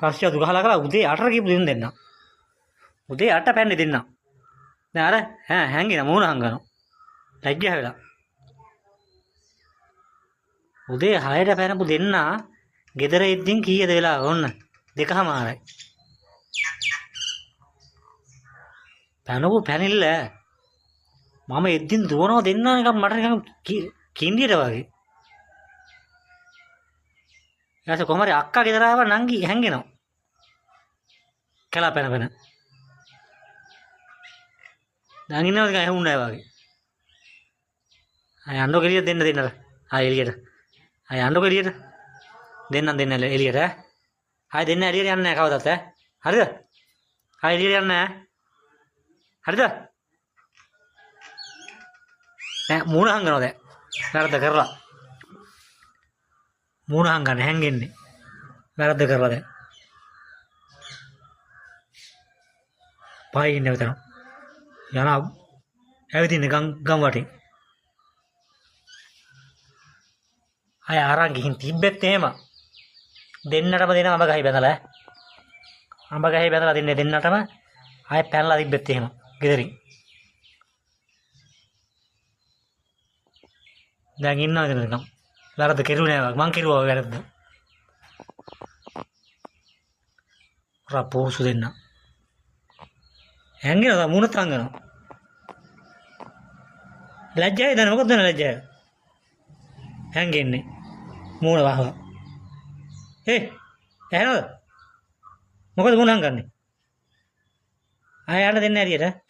පස්සේ අතු ගහලා කරා උදේ 8ට ගිහපු දෙන්න. උදේ 8 පැන්නේ දෙන්න. දැන් අර හැංගින මූණ හංගනවා. ලැජ්ජා වෙලා. උදේ 6ට පැනපු දෙන්න ගෙදර ඉද්දින් කීයද වෙලා ඕන්න 2:00මාරයි. පැනපු පැනිල්ල මම එද්දින් දුවනවා දෙන්න නිකන් මට නිකන් කින්ඩියට වගේ. ඊට කොහමද අක්කා ගෙදර ආව නංගි හැංගෙනවා. කලා පැන. දැන් ඉන්නවද ගහ හුන්නේ වගේ. අය අඬෝ එළියට දෙන්න. ආය එළියට. අය අඬෝ එළියට. දෙන්න එළියට ඈ. ආය දෙන්න එළියට යන්නේ නැහැ කවදත් ඈ. හරිද? ආය එළියට යන්නේ නැහැ. හරිද? මූණ හංගනවා දැන්. වැරද්ද කරලා. මූණ හංගන්න හැංගෙන්නේ. වැරද්ද කරලා දැන්. පායි ඉන්න විතර. යන ඇවිදින්න ගම් වටේ. අය අරන් ගිහින් තිබ්බෙත් එහෙම. දෙන්නටම දෙන අඹ ගහේ බැඳලා අඹ ගහේ බැඳලා දෙන්නටම ආය පැනලා තිබ්බෙත් එහෙම. ගෙදරින්. දැන් ඉන්නවද නිකන් වැරද්ද කෙරුවේ නෑ මං කෙරුවා වැරද්ද රපෝසු දෙන්න හැංගෙනවා මුණත් හංගනවා ලැජ්ජයි දැන් මොකද ලැජ්ජයි හැංගෙන්නේ මූණ වහව ඇහෙනවද මොකද මූණ හංගන්නේ ආය යන්න දෙන්නේ ඇරියට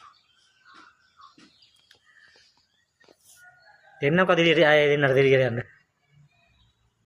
දෙන්නකෝ දිලියට ආයේ දෙන්නට දෙලියට යන්න